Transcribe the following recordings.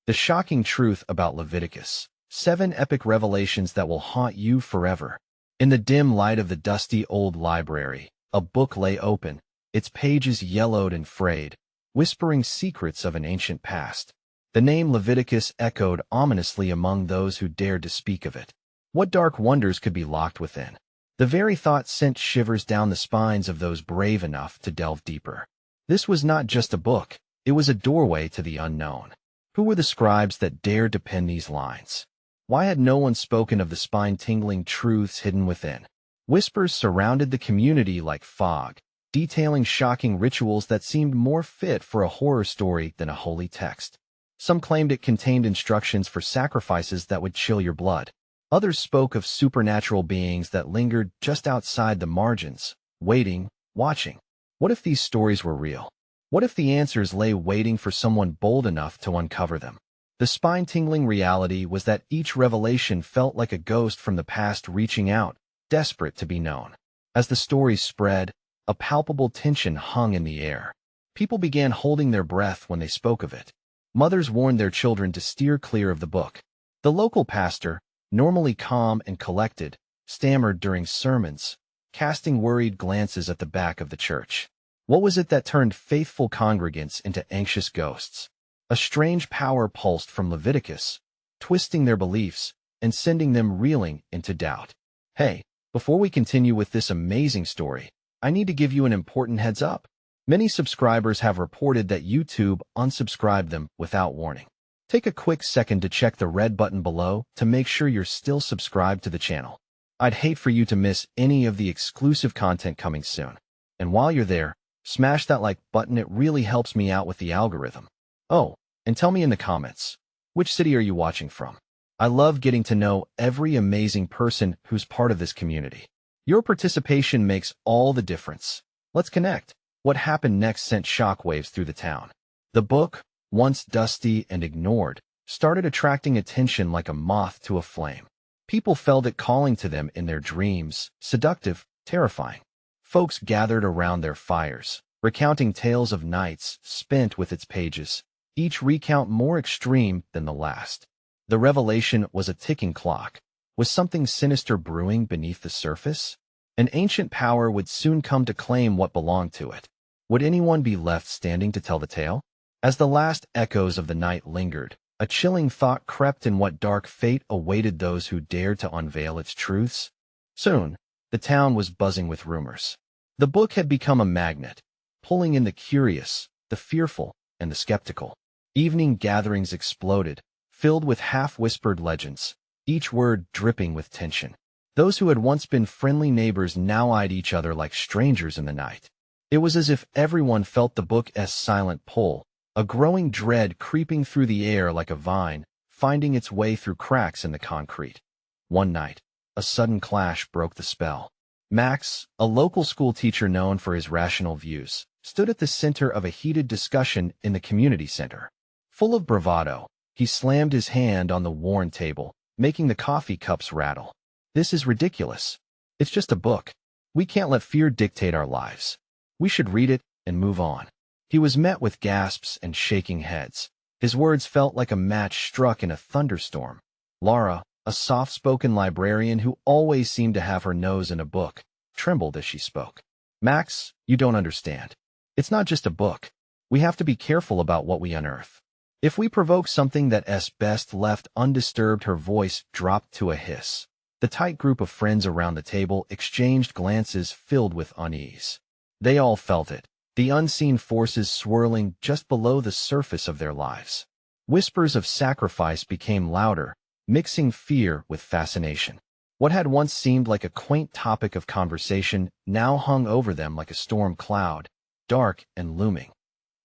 The shocking truth about Leviticus. 7 epic revelations that will haunt you forever. In the dim light of the dusty old library, a book lay open, its pages yellowed and frayed, whispering secrets of an ancient past. The name Leviticus echoed ominously among those who dared to speak of it. What dark wonders could be locked within? The very thought sent shivers down the spines of those brave enough to delve deeper. This was not just a book, it was a doorway to the unknown. Who were the scribes that dared to pen these lines? Why had no one spoken of the spine-tingling truths hidden within? Whispers surrounded the community like fog, detailing shocking rituals that seemed more fit for a horror story than a holy text. Some claimed it contained instructions for sacrifices that would chill your blood. Others spoke of supernatural beings that lingered just outside the margins, waiting, watching. What if these stories were real? What if the answers lay waiting for someone bold enough to uncover them? The spine-tingling reality was that each revelation felt like a ghost from the past reaching out, desperate to be known. As the stories spread, a palpable tension hung in the air. People began holding their breath when they spoke of it. Mothers warned their children to steer clear of the book. The local pastor, normally calm and collected, stammered during sermons, casting worried glances at the back of the church. What was it that turned faithful congregants into anxious ghosts? A strange power pulsed from Leviticus, twisting their beliefs and sending them reeling into doubt. Hey, before we continue with this amazing story, I need to give you an important heads up. Many subscribers have reported that YouTube unsubscribed them without warning. Take a quick second to check the red button below to make sure you're still subscribed to the channel. I'd hate for you to miss any of the exclusive content coming soon. And while you're there, smash that like button, it really helps me out with the algorithm. Oh, and tell me in the comments, which city are you watching from? I love getting to know every amazing person who's part of this community. Your participation makes all the difference. Let's connect. What happened next sent shockwaves through the town. The book, once dusty and ignored, started attracting attention like a moth to a flame. People felt it calling to them in their dreams, seductive, terrifying. Folks gathered around their fires, recounting tales of nights spent with its pages, each recount more extreme than the last. The revelation was a ticking clock. Was something sinister brewing beneath the surface? An ancient power would soon come to claim what belonged to it. Would anyone be left standing to tell the tale? As the last echoes of the night lingered, a chilling thought crept in: what dark fate awaited those who dared to unveil its truths? Soon, the town was buzzing with rumors. The book had become a magnet, pulling in the curious, the fearful, and the skeptical. Evening gatherings exploded, filled with half-whispered legends, each word dripping with tension. Those who had once been friendly neighbors now eyed each other like strangers in the night. It was as if everyone felt the book's silent pull, a growing dread creeping through the air like a vine, finding its way through cracks in the concrete. One night, a sudden clash broke the spell. Max, a local school teacher known for his rational views, stood at the center of a heated discussion in the community center. Full of bravado, he slammed his hand on the worn table, making the coffee cups rattle. "This is ridiculous. It's just a book. We can't let fear dictate our lives. We should read it and move on." He was met with gasps and shaking heads. His words felt like a match struck in a thunderstorm. Laura, a soft-spoken librarian who always seemed to have her nose in a book, trembled as she spoke. "Max, you don't understand. It's not just a book. We have to be careful about what we unearth. If we provoke something that's best left undisturbed." Her voice dropped to a hiss. The tight group of friends around the table exchanged glances filled with unease. They all felt it, the unseen forces swirling just below the surface of their lives. Whispers of sacrifice became louder, mixing fear with fascination. What had once seemed like a quaint topic of conversation now hung over them like a storm cloud, dark and looming.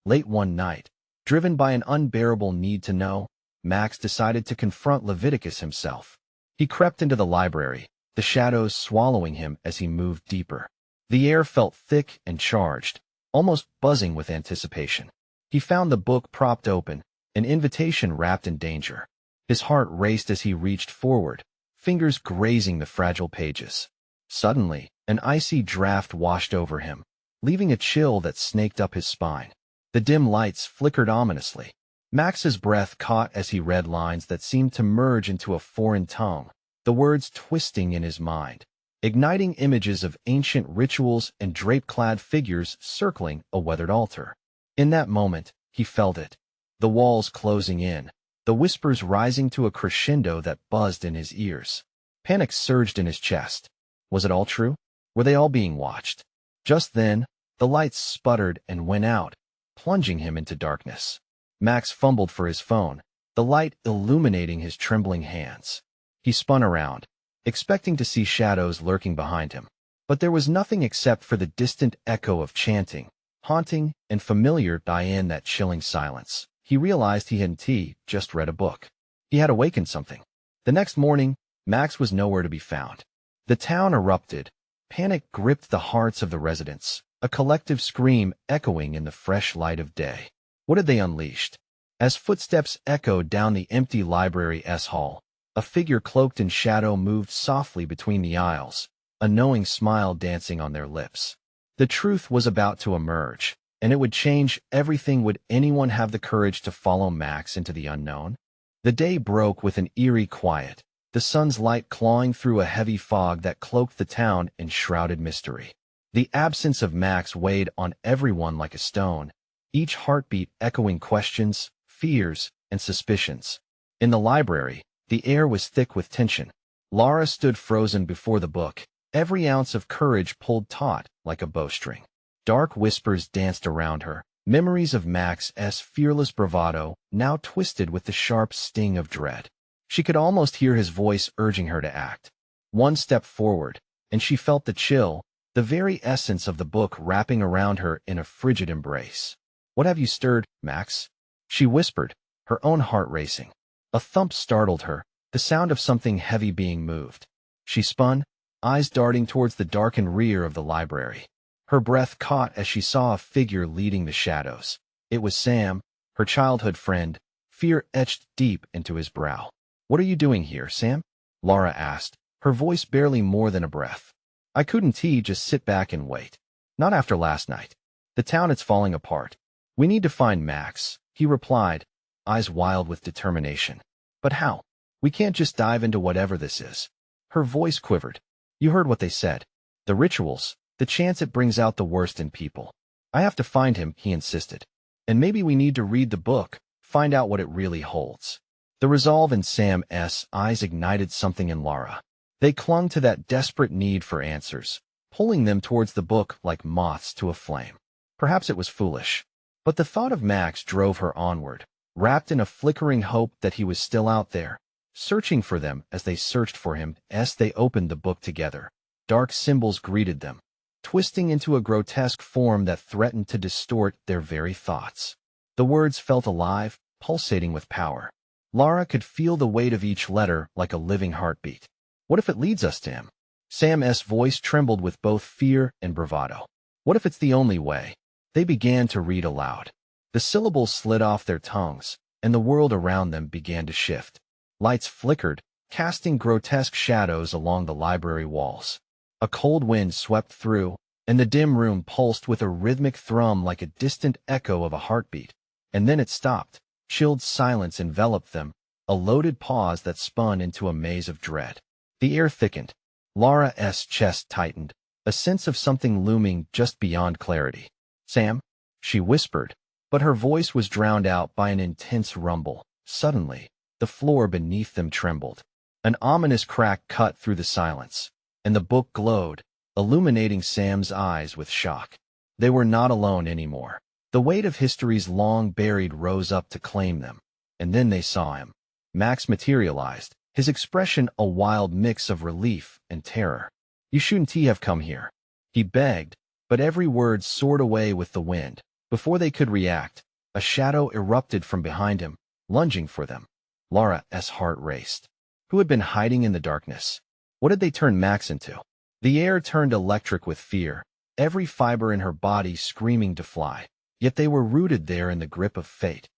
Late one night, driven by an unbearable need to know, Max decided to confront Leviticus himself. He crept into the library, the shadows swallowing him as he moved deeper. The air felt thick and charged, almost buzzing with anticipation. He found the book propped open, an invitation wrapped in danger. His heart raced as he reached forward, fingers grazing the fragile pages. Suddenly, an icy draft washed over him, leaving a chill that snaked up his spine. The dim lights flickered ominously. Max's breath caught as he read lines that seemed to merge into a foreign tongue, the words twisting in his mind, igniting images of ancient rituals and drape-clad figures circling a weathered altar. In that moment, he felt it. The walls closing in, the whispers rising to a crescendo that buzzed in his ears. Panic surged in his chest. Was it all true? Were they all being watched? Just then, the lights sputtered and went out, plunging him into darkness. Max fumbled for his phone, the light illuminating his trembling hands. He spun around, expecting to see shadows lurking behind him. But there was nothing except for the distant echo of chanting, haunting and familiar in that chilling silence. He realized he hadn't just read a book. He had awakened something. The next morning, Max was nowhere to be found. The town erupted. Panic gripped the hearts of the residents, a collective scream echoing in the fresh light of day. What had they unleashed? As footsteps echoed down the empty library's hall, a figure cloaked in shadow moved softly between the aisles, a knowing smile dancing on their lips. The truth was about to emerge, and it would change everything. Would anyone have the courage to follow Max into the unknown? The day broke with an eerie quiet, the sun's light clawing through a heavy fog that cloaked the town in shrouded mystery. The absence of Max weighed on everyone like a stone, each heartbeat echoing questions, fears, and suspicions. In the library, the air was thick with tension. Lara stood frozen before the book, every ounce of courage pulled taut like a bowstring. Dark whispers danced around her, memories of Max's fearless bravado now twisted with the sharp sting of dread. She could almost hear his voice urging her to act. One step forward, and she felt the chill, the very essence of the book wrapping around her in a frigid embrace. "What have you stirred, Max?" she whispered, her own heart racing. A thump startled her, the sound of something heavy being moved. She spun, eyes darting towards the darkened rear of the library. Her breath caught as she saw a figure leading the shadows. It was Sam, her childhood friend, fear etched deep into his brow. "What are you doing here, Sam?" Lara asked, her voice barely more than a breath. "I couldn't just sit back and wait. Not after last night. The town is falling apart. We need to find Max," he replied, eyes wild with determination. "But how? We can't just dive into whatever this is." Her voice quivered. "You heard what they said. The rituals, the chance it brings out the worst in people. I have to find him," he insisted. "And maybe we need to read the book, find out what it really holds." The resolve in Sam's eyes ignited something in Lara. They clung to that desperate need for answers, pulling them towards the book like moths to a flame. Perhaps it was foolish, but the thought of Max drove her onward, wrapped in a flickering hope that he was still out there, searching for them as they searched for him. As they opened the book together, dark symbols greeted them, twisting into a grotesque form that threatened to distort their very thoughts. The words felt alive, pulsating with power. Lara could feel the weight of each letter like a living heartbeat. "What if it leads us to him?" Sam's voice trembled with both fear and bravado. "What if it's the only way?" They began to read aloud. The syllables slid off their tongues, and the world around them began to shift. Lights flickered, casting grotesque shadows along the library walls. A cold wind swept through, and the dim room pulsed with a rhythmic thrum like a distant echo of a heartbeat. And then it stopped. Chilled silence enveloped them, a loaded pause that spun into a maze of dread. The air thickened. Lara's chest tightened, a sense of something looming just beyond clarity. "Sam?" she whispered, but her voice was drowned out by an intense rumble. Suddenly, the floor beneath them trembled. An ominous crack cut through the silence, and the book glowed, illuminating Sam's eyes with shock. They were not alone anymore. The weight of history's long buried rose up to claim them, and then they saw him. Max materialized, his expression a wild mix of relief and terror. "You shouldn't have come here," he begged, but every word soared away with the wind. Before they could react, a shadow erupted from behind him, lunging for them. Lara's heart raced. Who had been hiding in the darkness? What had they turned Max into? The air turned electric with fear, every fiber in her body screaming to fly. Yet they were rooted there in the grip of fate.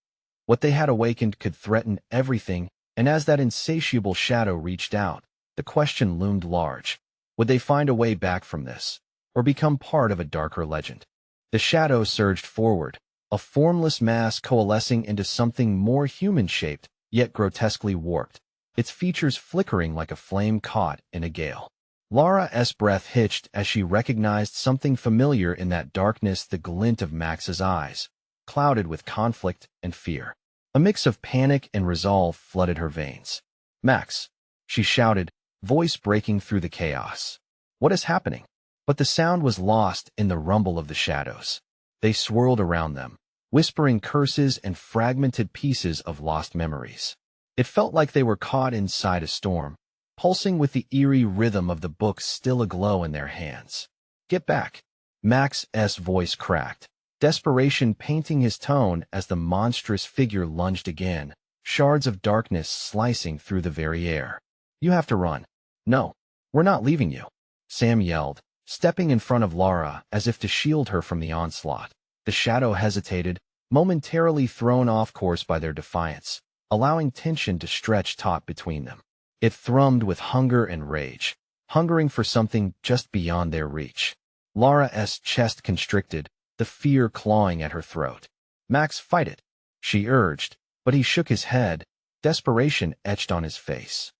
What they had awakened could threaten everything, and as that insatiable shadow reached out, the question loomed large. Would they find a way back from this, or become part of a darker legend? The shadow surged forward, a formless mass coalescing into something more human-shaped, yet grotesquely warped, its features flickering like a flame caught in a gale. Lara's breath hitched as she recognized something familiar in that darkness, the glint of Max's eyes, clouded with conflict and fear. A mix of panic and resolve flooded her veins. "Max," she shouted, voice breaking through the chaos. "What is happening?" But the sound was lost in the rumble of the shadows. They swirled around them, whispering curses and fragmented pieces of lost memories. It felt like they were caught inside a storm, pulsing with the eerie rhythm of the books still aglow in their hands. "Get back!" Max's voice cracked, desperation painting his tone as the monstrous figure lunged again, shards of darkness slicing through the very air. "You have to run." "No, we're not leaving you," Sam yelled, stepping in front of Lara as if to shield her from the onslaught. The shadow hesitated, momentarily thrown off course by their defiance, allowing tension to stretch taut between them. It thrummed with hunger and rage, hungering for something just beyond their reach. Lara's chest constricted, the fear clawing at her throat. "Max, fight it," she urged, but he shook his head, desperation etched on his face.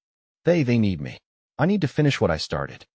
They need me. I need to finish what I started."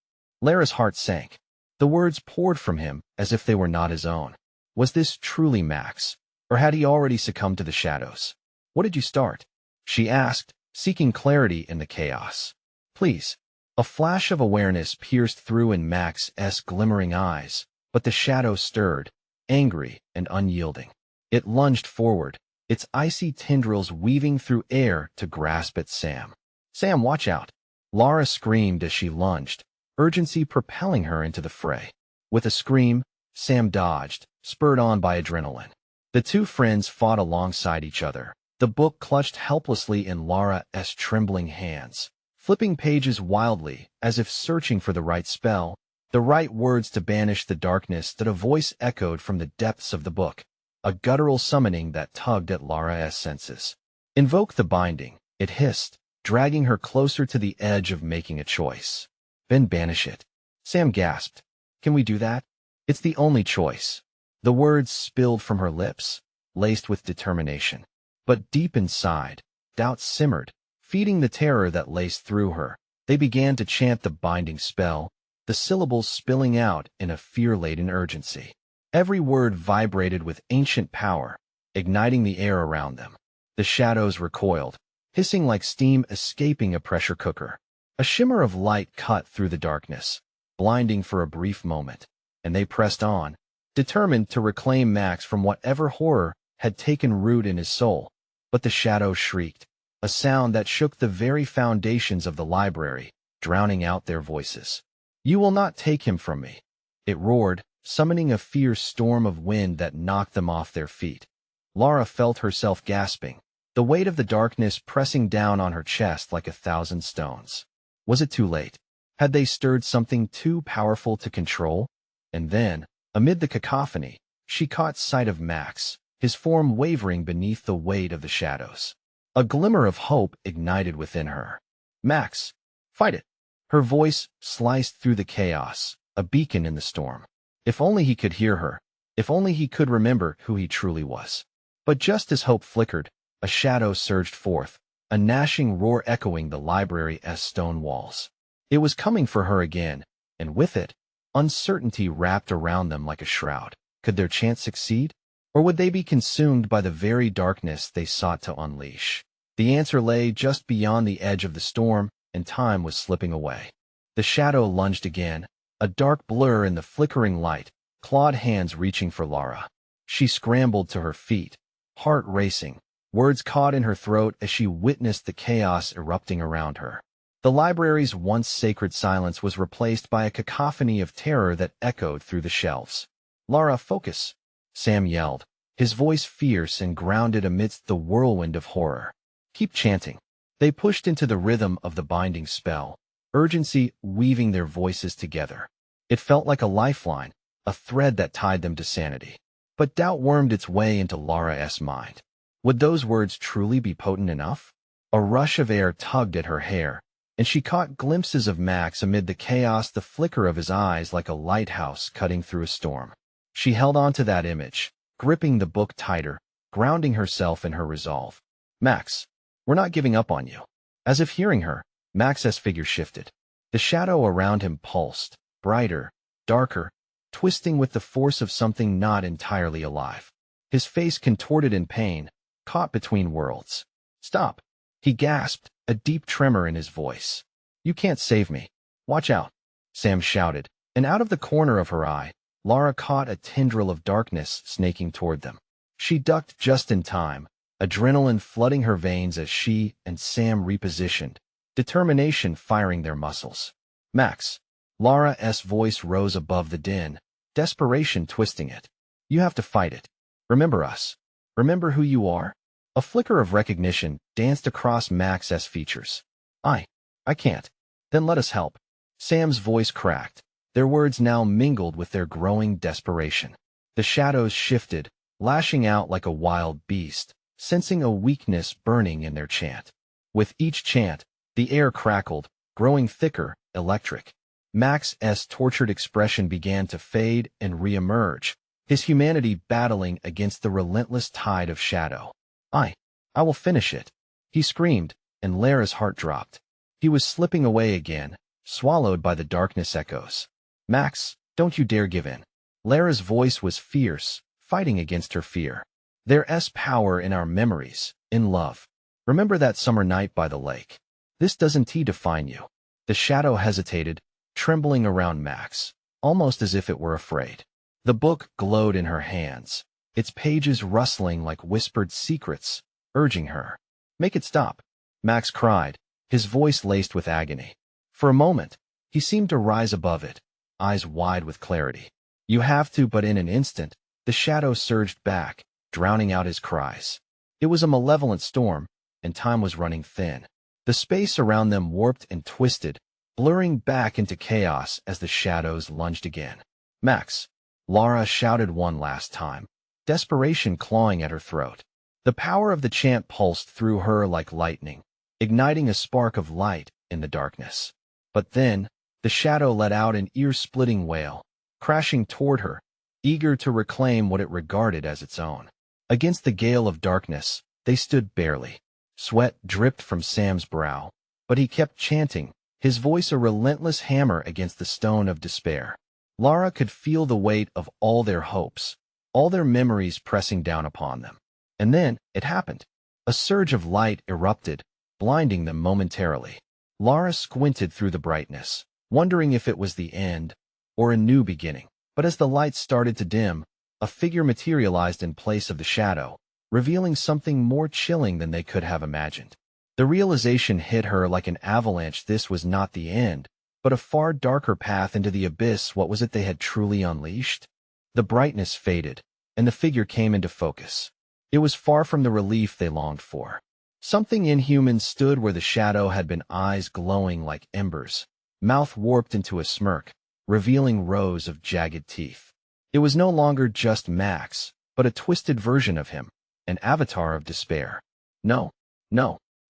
Lara's heart sank. The words poured from him as if they were not his own. Was this truly Max, or had he already succumbed to the shadows? "What did you start?" she asked, seeking clarity in the chaos. "Please." A flash of awareness pierced through in Max's glimmering eyes, but the shadow stirred, angry and unyielding. It lunged forward, its icy tendrils weaving through air to grasp at Sam. "Sam, watch out!" Lara screamed as she lunged, urgency propelling her into the fray. With a scream, Sam dodged, spurred on by adrenaline. The two friends fought alongside each other, the book clutched helplessly in Lara's trembling hands, flipping pages wildly as if searching for the right spell, the right words to banish the darkness that a voice echoed from the depths of the book, a guttural summoning that tugged at Lara's senses. "Invoke the binding," it hissed, dragging her closer to the edge of making a choice. "Then banish it." Sam gasped. "Can we do that?" "It's the only choice." The words spilled from her lips, laced with determination. But deep inside, doubt simmered, feeding the terror that laced through her. They began to chant the binding spell, the syllables spilling out in a fear-laden urgency. Every word vibrated with ancient power, igniting the air around them. The shadows recoiled, hissing like steam escaping a pressure cooker. A shimmer of light cut through the darkness, blinding for a brief moment, and they pressed on, determined to reclaim Max from whatever horror had taken root in his soul. But the shadow shrieked, a sound that shook the very foundations of the library, drowning out their voices. "You will not take him from me," it roared, summoning a fierce storm of wind that knocked them off their feet. Lara felt herself gasping, the weight of the darkness pressing down on her chest like 1,000 stones. Was it too late? Had they stirred something too powerful to control? And then, amid the cacophony, she caught sight of Max, his form wavering beneath the weight of the shadows. A glimmer of hope ignited within her. "Max, fight it!" Her voice sliced through the chaos, a beacon in the storm. If only he could hear her, if only he could remember who he truly was. But just as hope flickered, a shadow surged forth, a gnashing roar echoing the library's stone walls. It was coming for her again, and with it, uncertainty wrapped around them like a shroud. Could their chance succeed? Or would they be consumed by the very darkness they sought to unleash? The answer lay just beyond the edge of the storm, and time was slipping away. The shadow lunged again, a dark blur in the flickering light, clawed hands reaching for Lara. She scrambled to her feet, heart racing, words caught in her throat as she witnessed the chaos erupting around her. The library's once sacred silence was replaced by a cacophony of terror that echoed through the shelves. "Lara, focus!" Sam yelled, his voice fierce and grounded amidst the whirlwind of horror. "Keep chanting." They pushed into the rhythm of the binding spell, urgency weaving their voices together. It felt like a lifeline, a thread that tied them to sanity. But doubt wormed its way into Lara's mind. Would those words truly be potent enough? A rush of air tugged at her hair, and she caught glimpses of Max amid the chaos, the flicker of his eyes like a lighthouse cutting through a storm. She held on to that image, gripping the book tighter, grounding herself in her resolve. Max, we're not giving up on you. As if hearing her, Max's figure shifted. The shadow around him pulsed, brighter, darker, twisting with the force of something not entirely alive. His face contorted in pain, caught between worlds. Stop, he gasped, a deep tremor in his voice. You can't save me. Watch out, Sam shouted, and out of the corner of her eye, Lara caught a tendril of darkness snaking toward them. She ducked just in time, adrenaline flooding her veins as she and Sam repositioned, determination firing their muscles. Max, Lara's voice rose above the din, desperation twisting it. You have to fight it. Remember us. Remember who you are? A flicker of recognition danced across Max's features. I can't. Then let us help. Sam's voice cracked, their words now mingled with their growing desperation. The shadows shifted, lashing out like a wild beast, sensing a weakness burning in their chant. With each chant, the air crackled, growing thicker, electric. Max's tortured expression began to fade and re-emerge, his humanity battling against the relentless tide of shadow. I will finish it, he screamed, and Lara's heart dropped. He was slipping away again, swallowed by the darkness echoes. Max, don't you dare give in. Lara's voice was fierce, fighting against her fear. There's power in our memories, in love. Remember that summer night by the lake. This doesn't define you. The shadow hesitated, trembling around Max, almost as if it were afraid. The book glowed in her hands, its pages rustling like whispered secrets, urging her. Make it stop, Max cried, his voice laced with agony. For a moment, he seemed to rise above it, eyes wide with clarity. You have to, but in an instant, the shadow surged back, drowning out his cries. It was a malevolent storm, and time was running thin. The space around them warped and twisted, blurring back into chaos as the shadows lunged again. Max, Lara shouted one last time, desperation clawing at her throat. The power of the chant pulsed through her like lightning, igniting a spark of light in the darkness. But then, the shadow let out an ear-splitting wail, crashing toward her, eager to reclaim what it regarded as its own. Against the gale of darkness, they stood barely. Sweat dripped from Sam's brow, but he kept chanting, his voice a relentless hammer against the stone of despair. Lara could feel the weight of all their hopes, all their memories pressing down upon them. And then, it happened. A surge of light erupted, blinding them momentarily. Lara squinted through the brightness, wondering if it was the end, or a new beginning. But as the light started to dim, a figure materialized in place of the shadow, revealing something more chilling than they could have imagined. The realization hit her like an avalanche. This was not the end, but a far darker path into the abyss. What was it they had truly unleashed? The brightness faded, and the figure came into focus. It was far from the relief they longed for. Something inhuman stood where the shadow had been, eyes glowing like embers, mouth warped into a smirk, revealing rows of jagged teeth. It was no longer just Max, but a twisted version of him, an avatar of despair. No,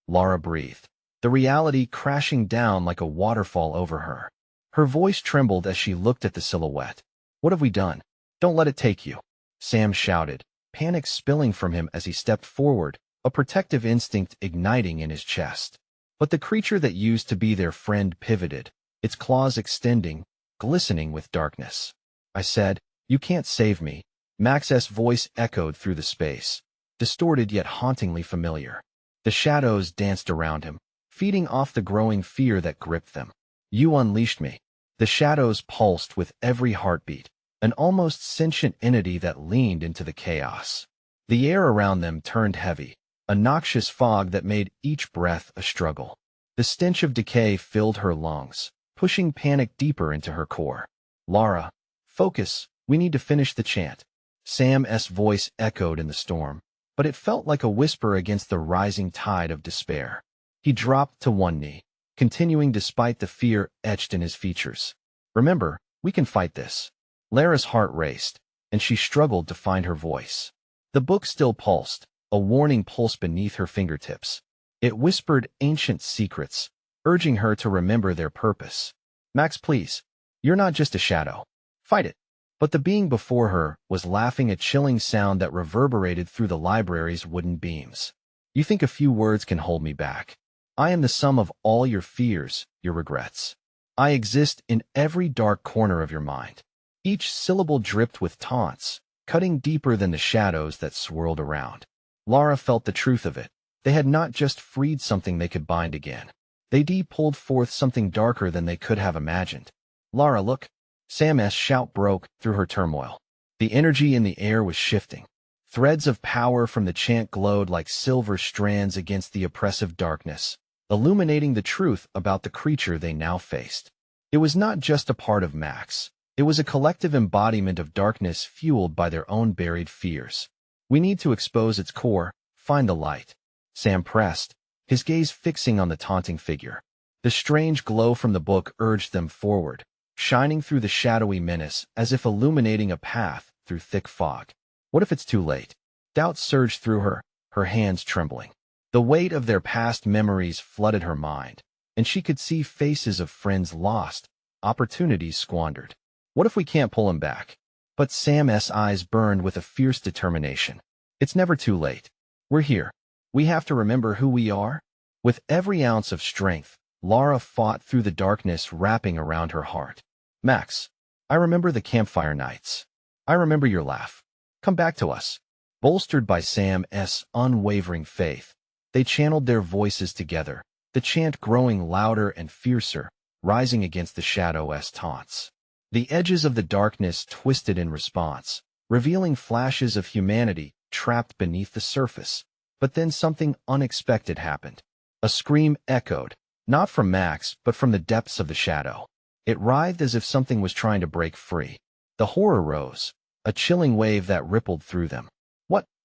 Lara breathed, the reality crashing down like a waterfall over her. Her voice trembled as she looked at the silhouette. What have we done? Don't let it take you, Sam shouted, panic spilling from him as he stepped forward, a protective instinct igniting in his chest. But the creature that used to be their friend pivoted, its claws extending, glistening with darkness. I said, you can't save me, Max's voice echoed through the space, distorted yet hauntingly familiar. The shadows danced around him, feeding off the growing fear that gripped them. You unleashed me. The shadows pulsed with every heartbeat, an almost sentient entity that leaned into the chaos. The air around them turned heavy, a noxious fog that made each breath a struggle. The stench of decay filled her lungs, pushing panic deeper into her core. Lara, focus, we need to finish the chant. Sam's voice echoed in the storm, but it felt like a whisper against the rising tide of despair. He dropped to one knee, continuing despite the fear etched in his features. Remember, we can fight this. Lara's heart raced, and she struggled to find her voice. The book still pulsed, a warning pulse beneath her fingertips. It whispered ancient secrets, urging her to remember their purpose. Max, please. You're not just a shadow. Fight it. But the being before her was laughing, a chilling sound that reverberated through the library's wooden beams. You think a few words can hold me back? I am the sum of all your fears, your regrets. I exist in every dark corner of your mind. Each syllable dripped with taunts, cutting deeper than the shadows that swirled around. Lara felt the truth of it. They had not just freed something they could bind again. They pulled forth something darker than they could have imagined. Lara, look! Sam's shout broke through her turmoil. The energy in the air was shifting. Threads of power from the chant glowed like silver strands against the oppressive darkness, illuminating the truth about the creature they now faced. It was not just a part of Max. It was a collective embodiment of darkness fueled by their own buried fears. We need to expose its core, find the light. Sam pressed, his gaze fixing on the taunting figure. The strange glow from the book urged them forward, shining through the shadowy menace as if illuminating a path through thick fog. What if it's too late? Doubt surged through her, her hands trembling. The weight of their past memories flooded her mind, and she could see faces of friends lost, opportunities squandered. What if we can't pull him back? But Sam's eyes burned with a fierce determination. It's never too late. We're here. We have to remember who we are. With every ounce of strength, Lara fought through the darkness wrapping around her heart. Max, I remember the campfire nights. I remember your laugh. Come back to us. Bolstered by Sam's unwavering faith, they channeled their voices together, the chant growing louder and fiercer, rising against the shadow's taunts. The edges of the darkness twisted in response, revealing flashes of humanity trapped beneath the surface. But then something unexpected happened. A scream echoed, not from Max, but from the depths of the shadow. It writhed as if something was trying to break free. The horror rose, a chilling wave that rippled through them.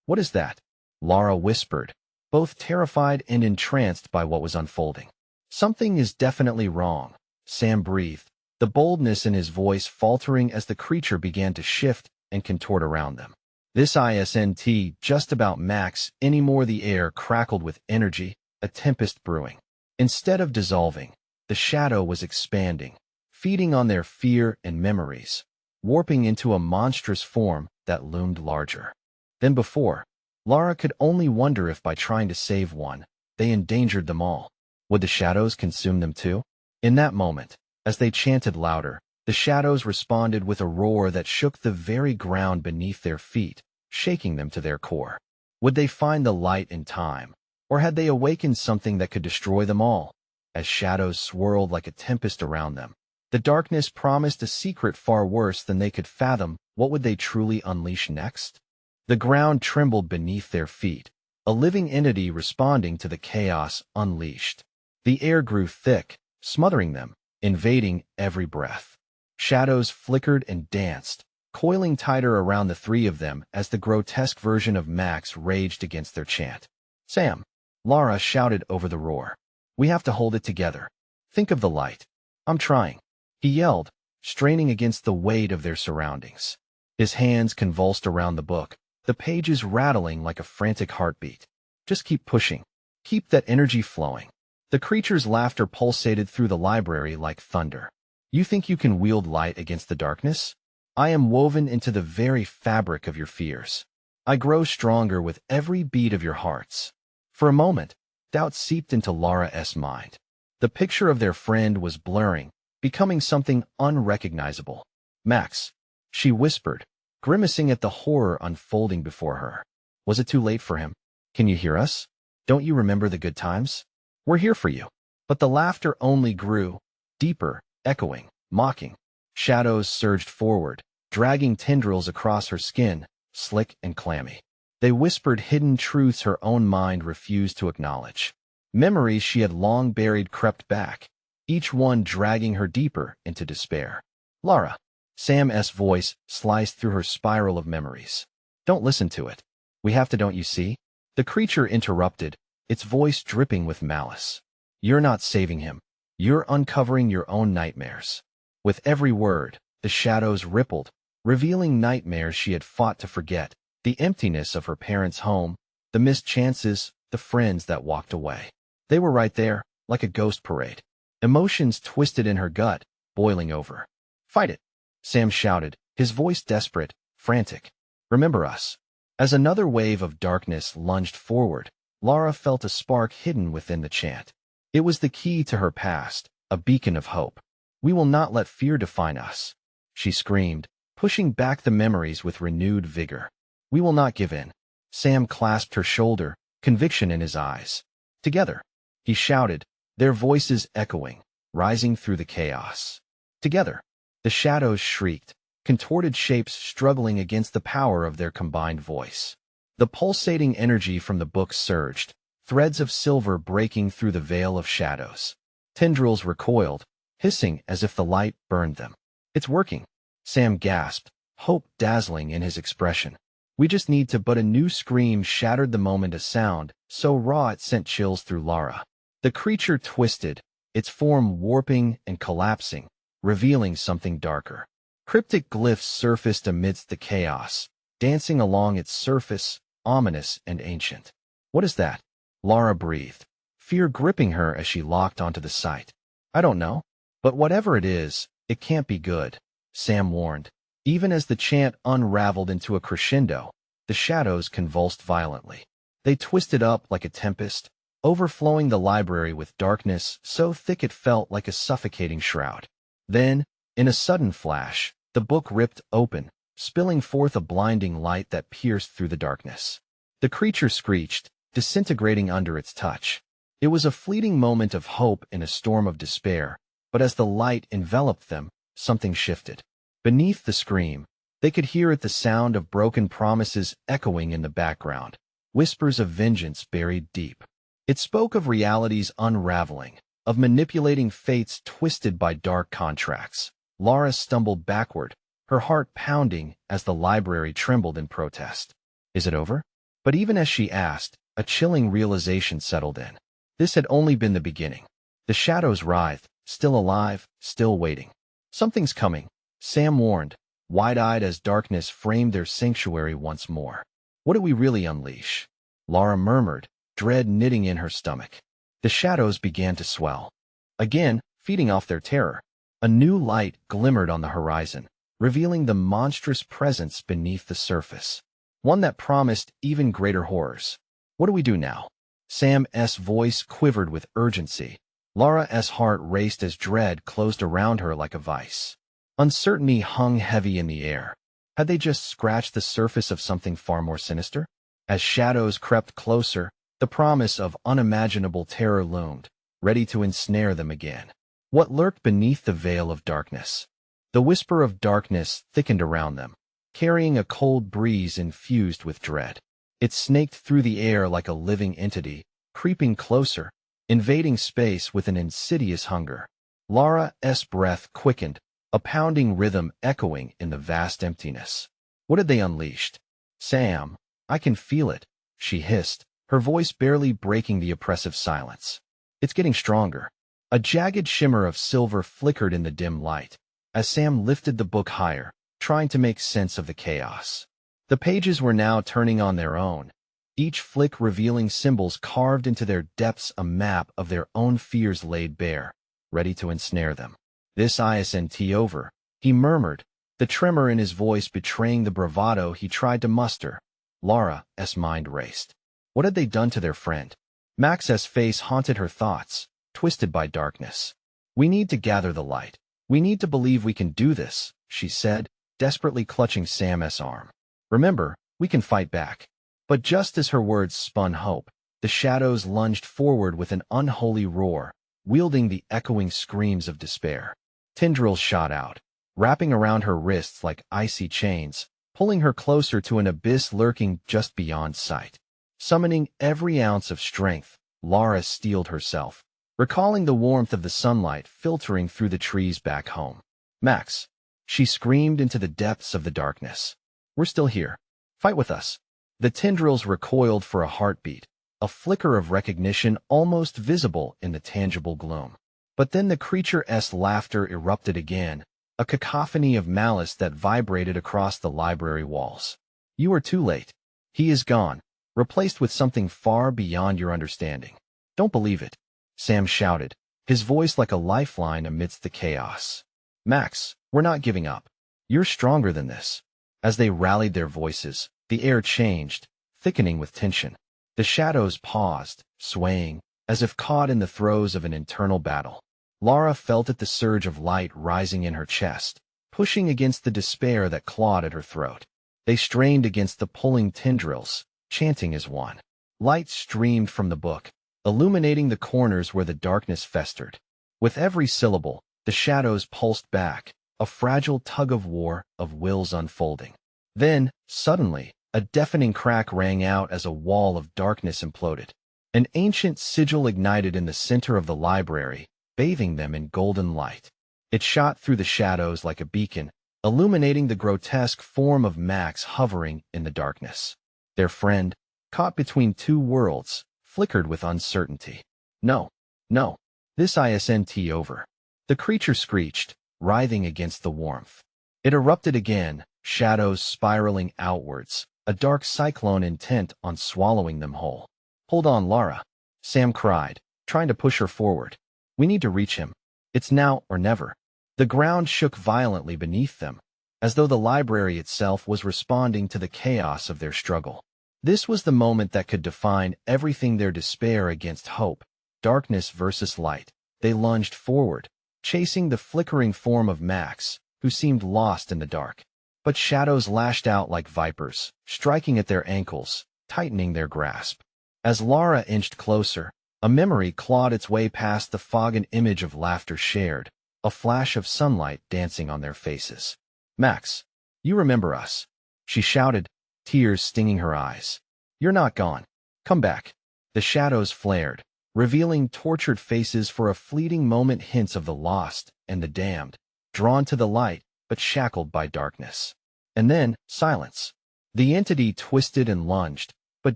What is that? Lara whispered, both terrified and entranced by what was unfolding. Something is definitely wrong, Sam breathed, the boldness in his voice faltering as the creature began to shift and contort around them. This isn't just about Max anymore. The air crackled with energy, a tempest brewing. Instead of dissolving, the shadow was expanding, feeding on their fear and memories, warping into a monstrous form that loomed larger than before. Lara could only wonder if by trying to save one, they endangered them all. Would the shadows consume them too? In that moment, as they chanted louder, the shadows responded with a roar that shook the very ground beneath their feet, shaking them to their core. Would they find the light in time, or had they awakened something that could destroy them all? As shadows swirled like a tempest around them, the darkness promised a secret far worse than they could fathom. What would they truly unleash next? The ground trembled beneath their feet, a living entity responding to the chaos unleashed. The air grew thick, smothering them, invading every breath. Shadows flickered and danced, coiling tighter around the three of them as the grotesque version of Max raged against their chant. Sam, Lara shouted over the roar. We have to hold it together. Think of the light. I'm trying, he yelled, straining against the weight of their surroundings. His hands convulsed around the book, the pages rattling like a frantic heartbeat. Just keep pushing. Keep that energy flowing. The creature's laughter pulsated through the library like thunder. You think you can wield light against the darkness? I am woven into the very fabric of your fears. I grow stronger with every beat of your hearts. For a moment, doubt seeped into Lara's mind. The picture of their friend was blurring, becoming something unrecognizable. Max, she whispered, grimacing at the horror unfolding before her. Was it too late for him? Can you hear us? Don't you remember the good times? We're here for you. But the laughter only grew, deeper, echoing, mocking. Shadows surged forward, dragging tendrils across her skin, slick and clammy. They whispered hidden truths her own mind refused to acknowledge. Memories she had long buried crept back, each one dragging her deeper into despair. Lara, Sam's voice sliced through her spiral of memories. Don't listen to it. We have to, don't you see? The creature interrupted, its voice dripping with malice. You're not saving him. You're uncovering your own nightmares. With every word, the shadows rippled, revealing nightmares she had fought to forget, the emptiness of her parents' home, the missed chances, the friends that walked away. They were right there, like a ghost parade. Emotions twisted in her gut, boiling over. Fight it, Sam shouted, his voice desperate, frantic. Remember us. As another wave of darkness lunged forward, Lara felt a spark hidden within the chant. It was the key to her past, a beacon of hope. We will not let fear define us, she screamed, pushing back the memories with renewed vigor. We will not give in. Sam clasped her shoulder, conviction in his eyes. Together, he shouted, their voices echoing, rising through the chaos. Together, the shadows shrieked, contorted shapes struggling against the power of their combined voice. The pulsating energy from the book surged, threads of silver breaking through the veil of shadows. Tendrils recoiled, hissing as if the light burned them. It's working, Sam gasped, hope dazzling in his expression. We just need to. But a new scream shattered the moment, a sound so raw it sent chills through Lara. The creature twisted, its form warping and collapsing, revealing something darker. Cryptic glyphs surfaced amidst the chaos, dancing along its surface, ominous and ancient. What is that? Lara breathed, fear gripping her as she locked onto the sight. I don't know, but whatever it is, it can't be good, Sam warned. Even as the chant unraveled into a crescendo, the shadows convulsed violently. They twisted up like a tempest, overflowing the library with darkness so thick it felt like a suffocating shroud. Then, in a sudden flash, the book ripped open, spilling forth a blinding light that pierced through the darkness. The creature screeched, disintegrating under its touch. It was a fleeting moment of hope in a storm of despair, but as the light enveloped them, something shifted. Beneath the scream, they could hear it, the sound of broken promises echoing in the background, whispers of vengeance buried deep. It spoke of reality's unraveling, of manipulating fates twisted by dark contracts. Lara stumbled backward, her heart pounding as the library trembled in protest. Is it over? But even as she asked, a chilling realization settled in. This had only been the beginning. The shadows writhed, still alive, still waiting. Something's coming, Sam warned, wide-eyed as darkness framed their sanctuary once more. What do we really unleash? Lara murmured, dread knitting in her stomach. The shadows began to swell. Again, feeding off their terror. A new light glimmered on the horizon, revealing the monstrous presence beneath the surface. One that promised even greater horrors. What do we do now? Sam's voice quivered with urgency. Lara's heart raced as dread closed around her like a vice. Uncertainty hung heavy in the air. Had they just scratched the surface of something far more sinister? As shadows crept closer, the promise of unimaginable terror loomed, ready to ensnare them again. What lurked beneath the veil of darkness? The whisper of darkness thickened around them, carrying a cold breeze infused with dread. It snaked through the air like a living entity, creeping closer, invading space with an insidious hunger. Lara's breath quickened, a pounding rhythm echoing in the vast emptiness. What had they unleashed? Sam, I can feel it, she hissed, her voice barely breaking the oppressive silence. It's getting stronger. A jagged shimmer of silver flickered in the dim light, as Sam lifted the book higher, trying to make sense of the chaos. The pages were now turning on their own, each flick revealing symbols carved into their depths, a map of their own fears laid bare, ready to ensnare them. This isn't over, he murmured, the tremor in his voice betraying the bravado he tried to muster. Lara's mind raced. What had they done to their friend? Max's face haunted her thoughts, twisted by darkness. We need to gather the light. We need to believe we can do this, she said, desperately clutching Sam's arm. Remember, we can fight back. But just as her words spun hope, the shadows lunged forward with an unholy roar, wielding the echoing screams of despair. Tendrils shot out, wrapping around her wrists like icy chains, pulling her closer to an abyss lurking just beyond sight. Summoning every ounce of strength, Lara steeled herself, recalling the warmth of the sunlight filtering through the trees back home. Max, she screamed into the depths of the darkness. We're still here. Fight with us. The tendrils recoiled for a heartbeat, a flicker of recognition almost visible in the tangible gloom. But then the creature's laughter erupted again, a cacophony of malice that vibrated across the library walls. You are too late. He is gone, replaced with something far beyond your understanding. Don't believe it, Sam shouted, his voice like a lifeline amidst the chaos. Max, we're not giving up. You're stronger than this. As they rallied their voices, the air changed, thickening with tension. The shadows paused, swaying, as if caught in the throes of an internal battle. Lara felt the surge of light rising in her chest, pushing against the despair that clawed at her throat. They strained against the pulling tendrils, chanting as one. Light streamed from the book, illuminating the corners where the darkness festered. With every syllable, the shadows pulsed back, a fragile tug-of-war of wills unfolding. Then, suddenly, a deafening crack rang out as a wall of darkness imploded. An ancient sigil ignited in the center of the library, bathing them in golden light. It shot through the shadows like a beacon, illuminating the grotesque form of Max hovering in the darkness. Their friend, caught between two worlds, flickered with uncertainty. No, no, this isn't over. The creature screeched, writhing against the warmth. It erupted again, shadows spiraling outwards, a dark cyclone intent on swallowing them whole. Hold on, Lara, Sam cried, trying to push her forward. We need to reach him. It's now or never. The ground shook violently beneath them, as though the library itself was responding to the chaos of their struggle. This was the moment that could define everything: their despair against hope, darkness versus light. They lunged forward, chasing the flickering form of Max, who seemed lost in the dark. But shadows lashed out like vipers, striking at their ankles, tightening their grasp. As Lara inched closer, a memory clawed its way past the fog, an image of laughter shared, a flash of sunlight dancing on their faces. Max, you remember us? She shouted, tears stinging her eyes. You're not gone. Come back. The shadows flared, revealing tortured faces for a fleeting moment, hints of the lost and the damned, drawn to the light but shackled by darkness. And then, silence. The entity twisted and lunged, but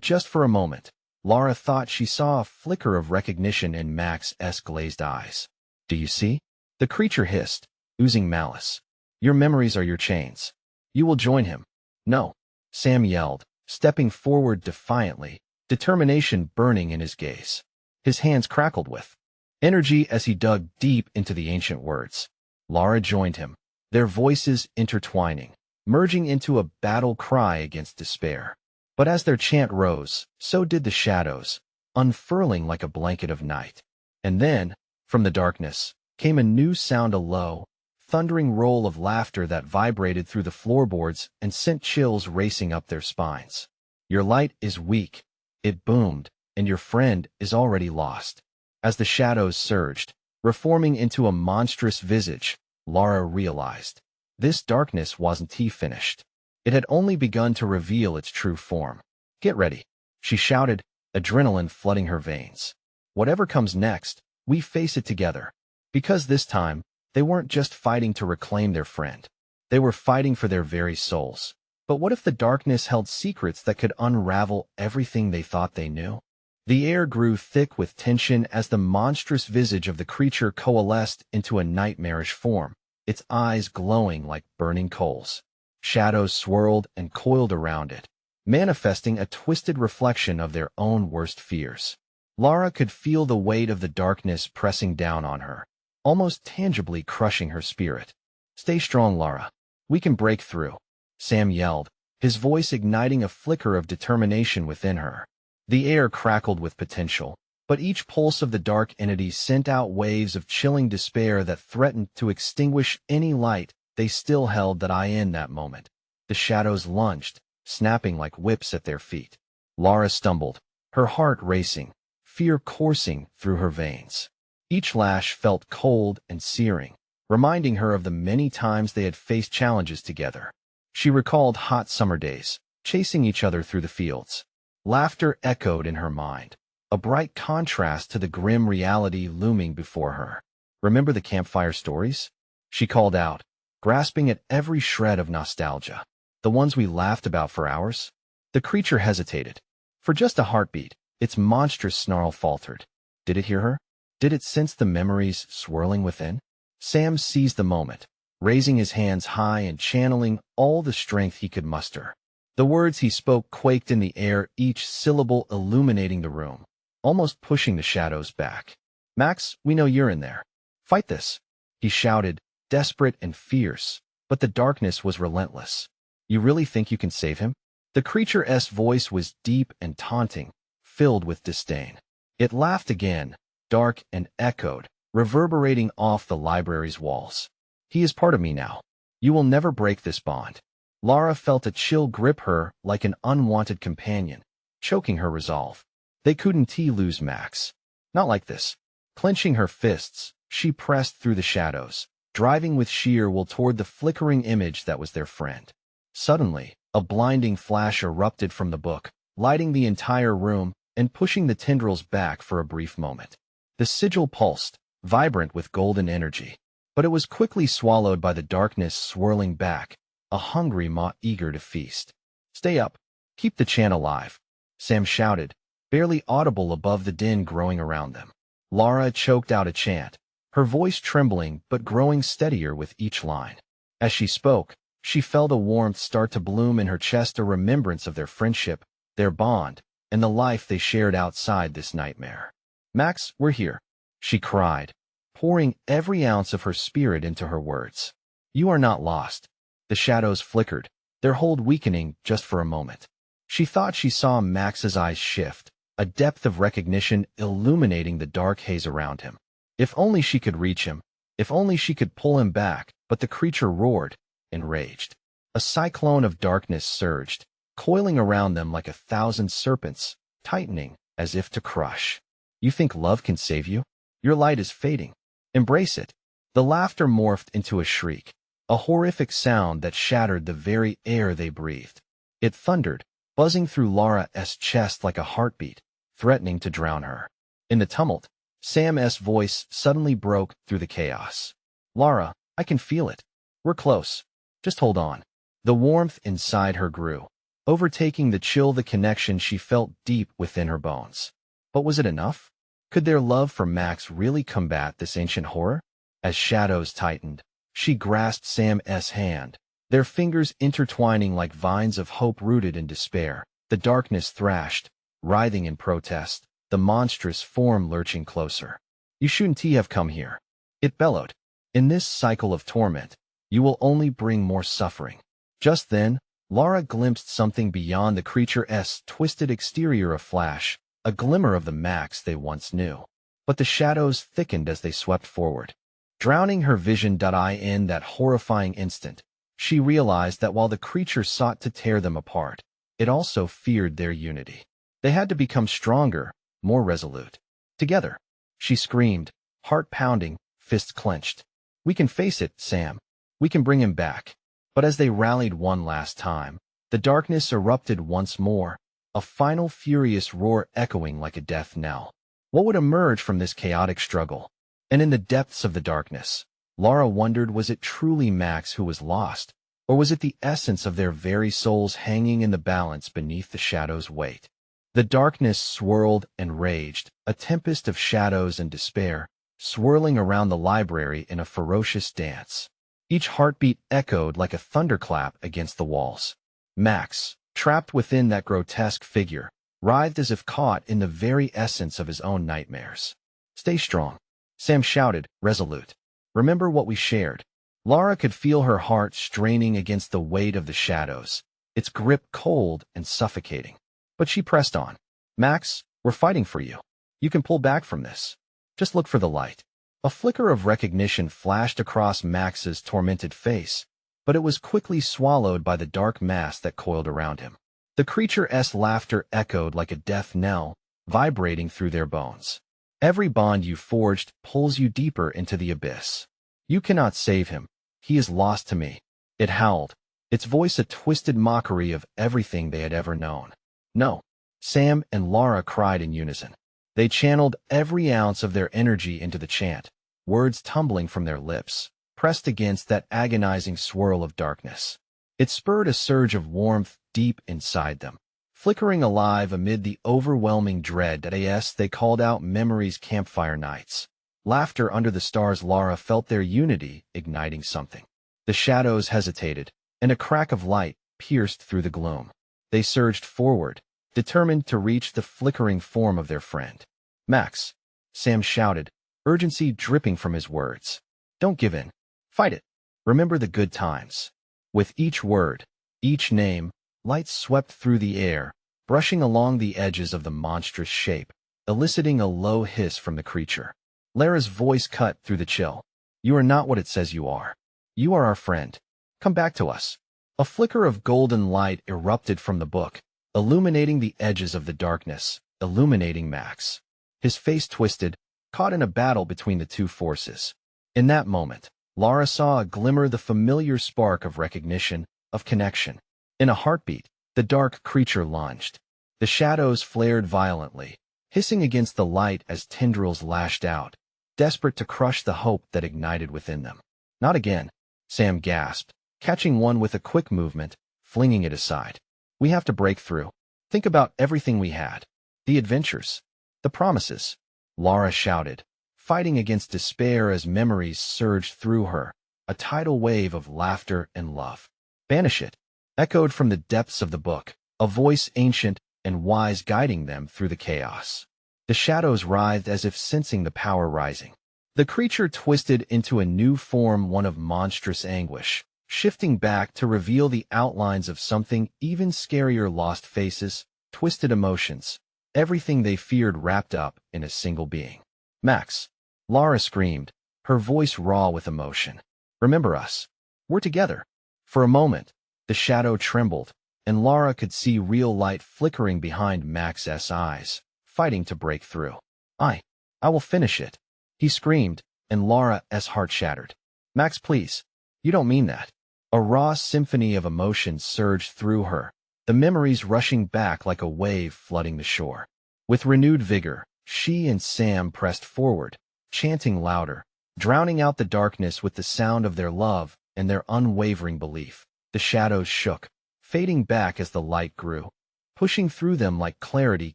just for a moment. Lara thought she saw a flicker of recognition in Max's glazed eyes. Do you see? The creature hissed, oozing malice. Your memories are your chains. You will join him. No, Sam yelled, stepping forward defiantly, determination burning in his gaze. His hands crackled with energy as he dug deep into the ancient words. Lara joined him, their voices intertwining, merging into a battle cry against despair. But as their chant rose, so did the shadows, unfurling like a blanket of night. And then, from the darkness, came a new sound, a low, thundering roll of laughter that vibrated through the floorboards and sent chills racing up their spines. Your light is weak, it boomed, and your friend is already lost. As the shadows surged, reforming into a monstrous visage, Lara realized this darkness wasn't finished. It had only begun to reveal its true form. Get ready, she shouted, adrenaline flooding her veins. Whatever comes next, we face it together. Because this time, they weren't just fighting to reclaim their friend. They were fighting for their very souls. But what if the darkness held secrets that could unravel everything they thought they knew? The air grew thick with tension as the monstrous visage of the creature coalesced into a nightmarish form, its eyes glowing like burning coals. Shadows swirled and coiled around it, manifesting a twisted reflection of their own worst fears. Lara could feel the weight of the darkness pressing down on her, almost tangibly crushing her spirit. Stay strong, Lara. We can break through, Sam yelled, his voice igniting a flicker of determination within her. The air crackled with potential, but each pulse of the dark entity sent out waves of chilling despair that threatened to extinguish any light they still held. In that moment, the shadows lunged, snapping like whips at their feet. Lara stumbled, her heart racing, fear coursing through her veins. Each lash felt cold and searing, reminding her of the many times they had faced challenges together. She recalled hot summer days, chasing each other through the fields. Laughter echoed in her mind, a bright contrast to the grim reality looming before her. Remember the campfire stories? She called out, grasping at every shred of nostalgia. The ones we laughed about for hours? The creature hesitated. For just a heartbeat, its monstrous snarl faltered. Did it hear her? Did it sense the memories swirling within? Sam seized the moment, raising his hands high and channeling all the strength he could muster. The words he spoke quaked in the air, each syllable illuminating the room, almost pushing the shadows back. Max, we know you're in there. Fight this, he shouted, desperate and fierce, But the darkness was relentless. You really think you can save him? The creature's voice was deep and taunting, filled with disdain. It laughed again, dark and echoed, reverberating off the library's walls. He is part of me now. You will never break this bond. Lara felt a chill grip her like an unwanted companion, choking her resolve. They couldn't lose Max. Not like this. Clenching her fists, she pressed through the shadows, driving with sheer will toward the flickering image that was their friend. Suddenly, a blinding flash erupted from the book, lighting the entire room and pushing the tendrils back for a brief moment. The sigil pulsed, vibrant with golden energy, but it was quickly swallowed by the darkness swirling back, a hungry maw eager to feast. Stay up. Keep the chant alive, Sam shouted, barely audible above the din growing around them. Lara choked out a chant, her voice trembling but growing steadier with each line. As she spoke, she felt a warmth start to bloom in her chest, a remembrance of their friendship, their bond, and the life they shared outside this nightmare. Max, we're here, she cried, pouring every ounce of her spirit into her words. You are not lost. The shadows flickered, their hold weakening just for a moment. She thought she saw Max's eyes shift, a depth of recognition illuminating the dark haze around him. If only she could reach him, if only she could pull him back, but the creature roared, enraged. A cyclone of darkness surged, coiling around them like 1,000 serpents, tightening as if to crush. You think love can save you? Your light is fading. Embrace it. The laughter morphed into a shriek, a horrific sound that shattered the very air they breathed. It thundered, buzzing through Lara's chest like a heartbeat, threatening to drown her. In the tumult, Sam's voice suddenly broke through the chaos. Lara, I can feel it. We're close. Just hold on. The warmth inside her grew, overtaking the chill, the connection she felt deep within her bones. But was it enough? Could their love for Max really combat this ancient horror? As shadows tightened, she grasped Sam's hand, their fingers intertwining like vines of hope rooted in despair. The darkness thrashed, writhing in protest, the monstrous form lurching closer. You shouldn't have come here. It bellowed. In this cycle of torment, you will only bring more suffering. Just then, Lara glimpsed something beyond the creature's twisted exterior, a flash, a glimmer of the Max they once knew. But the shadows thickened as they swept forward, drowning her vision. In that horrifying instant, she realized that while the creature sought to tear them apart, it also feared their unity. They had to become stronger, more resolute. Together, she screamed, heart pounding, fists clenched. We can face it, Sam. We can bring him back. But as they rallied one last time, the darkness erupted once more, a final furious roar echoing like a death knell. What would emerge from this chaotic struggle? And in the depths of the darkness, Lara wondered, was it truly Max who was lost, or was it the essence of their very souls hanging in the balance beneath the shadow's weight? The darkness swirled and raged, a tempest of shadows and despair, swirling around the library in a ferocious dance. Each heartbeat echoed like a thunderclap against the walls. Max, trapped within that grotesque figure, writhed as if caught in the very essence of his own nightmares. Stay strong, Sam shouted, resolute. Remember what we shared. Lara could feel her heart straining against the weight of the shadows, its grip cold and suffocating. But she pressed on. Max, we're fighting for you. You can pull back from this. Just look for the light. A flicker of recognition flashed across Max's tormented face, but it was quickly swallowed by the dark mass that coiled around him. The creature's laughter echoed like a death knell, vibrating through their bones. Every bond you forged pulls you deeper into the abyss. You cannot save him. He is lost to me. It howled, its voice a twisted mockery of everything they had ever known. No, Sam and Lara cried in unison. They channeled every ounce of their energy into the chant, words tumbling from their lips, pressed against that agonizing swirl of darkness. It spurred a surge of warmth deep inside them, flickering alive amid the overwhelming dread that they called out memories, campfire nights. Laughter under the stars. Lara felt their unity igniting something. The shadows hesitated, and a crack of light pierced through the gloom. They surged forward, determined to reach the flickering form of their friend. Max, Sam shouted, urgency dripping from his words. Don't give in. Fight it. Remember the good times. With each word, each name, light swept through the air, brushing along the edges of the monstrous shape, eliciting a low hiss from the creature. Lara's voice cut through the chill. You are not what it says you are. You are our friend. Come back to us. A flicker of golden light erupted from the book, illuminating the edges of the darkness, illuminating Max. His face twisted, caught in a battle between the two forces. In that moment, Lara saw a glimmer, the familiar spark of recognition, of connection. In a heartbeat, the dark creature lunged. The shadows flared violently, hissing against the light as tendrils lashed out, desperate to crush the hope that ignited within them. Not again, Sam gasped, catching one with a quick movement, flinging it aside. We have to break through. Think about everything we had. The adventures. The promises. Lara shouted, fighting against despair as memories surged through her, a tidal wave of laughter and love. Banish it, echoed from the depths of the book, a voice ancient and wise guiding them through the chaos. The shadows writhed as if sensing the power rising. The creature twisted into a new form, one of monstrous anguish, shifting back to reveal the outlines of something even scarier: lost faces, twisted emotions, everything they feared wrapped up in a single being. Max, Lara screamed, her voice raw with emotion. Remember us. We're together. For a moment, the shadow trembled, and Lara could see real light flickering behind Max's eyes, fighting to break through. I will finish it, he screamed, and Lara's heart shattered. Max, please. You don't mean that. A raw symphony of emotion surged through her, the memories rushing back like a wave flooding the shore. With renewed vigor, she and Sam pressed forward, chanting louder, drowning out the darkness with the sound of their love and their unwavering belief. The shadows shook, fading back as the light grew, pushing through them like clarity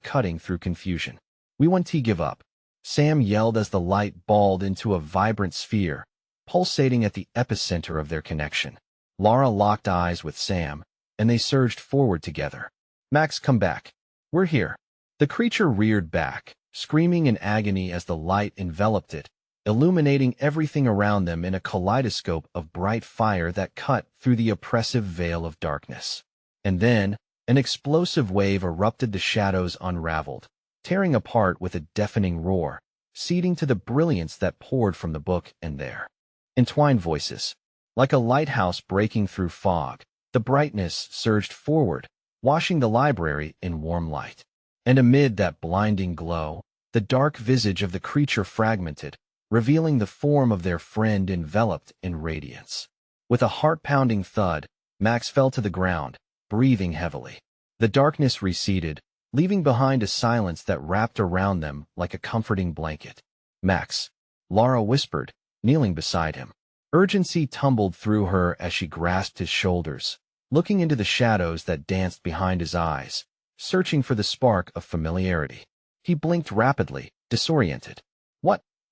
cutting through confusion. We won't give up, Sam yelled as the light balled into a vibrant sphere, pulsating at the epicenter of their connection. Lara locked eyes with Sam, and they surged forward together. Max, come back. We're here. The creature reared back, screaming in agony as the light enveloped it, illuminating everything around them in a kaleidoscope of bright fire that cut through the oppressive veil of darkness. And then, an explosive wave erupted. The shadows unraveled, tearing apart with a deafening roar, ceding to the brilliance that poured from the book and their entwined voices. Like a lighthouse breaking through fog, the brightness surged forward, washing the library in warm light. And amid that blinding glow, the dark visage of the creature fragmented, revealing the form of their friend enveloped in radiance. With a heart-pounding thud, Max fell to the ground, breathing heavily. The darkness receded, leaving behind a silence that wrapped around them like a comforting blanket. Max, Lara whispered, kneeling beside him. Urgency tumbled through her as she grasped his shoulders, looking into the shadows that danced behind his eyes, searching for the spark of familiarity. He blinked rapidly, disoriented.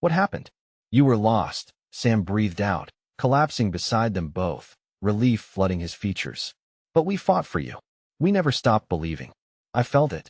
What happened? You were lost, Sam breathed out, collapsing beside them both, relief flooding his features. But we fought for you. We never stopped believing. I felt it.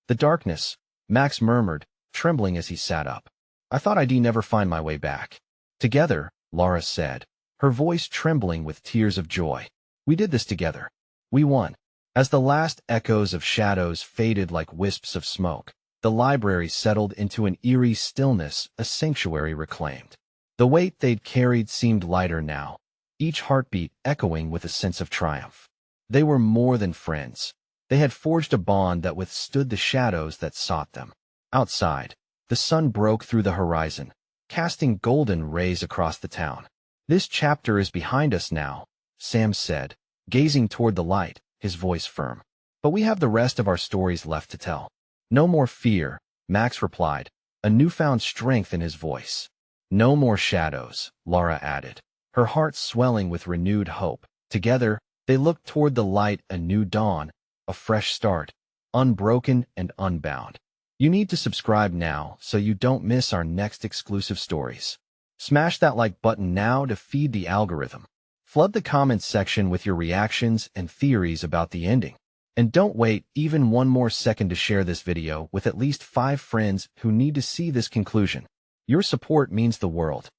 The darkness, Max murmured, trembling as he sat up. I thought I'd never find my way back. Together, Lara said, her voice trembling with tears of joy. We did this together. We won. As the last echoes of shadows faded like wisps of smoke, the library settled into an eerie stillness, a sanctuary reclaimed. The weight they'd carried seemed lighter now, each heartbeat echoing with a sense of triumph. They were more than friends. They had forged a bond that withstood the shadows that sought them. Outside, the sun broke through the horizon, casting golden rays across the town. This chapter is behind us now, Sam said, gazing toward the light, his voice firm. But we have the rest of our stories left to tell. No more fear, Max replied, a newfound strength in his voice. No more shadows, Lara added, her heart swelling with renewed hope. Together, they looked toward the light, a new dawn, a fresh start, unbroken and unbound. You need to subscribe now so you don't miss our next exclusive stories. Smash that like button now to feed the algorithm. Flood the comments section with your reactions and theories about the ending. And don't wait even one more second to share this video with at least 5 friends who need to see this conclusion. Your support means the world.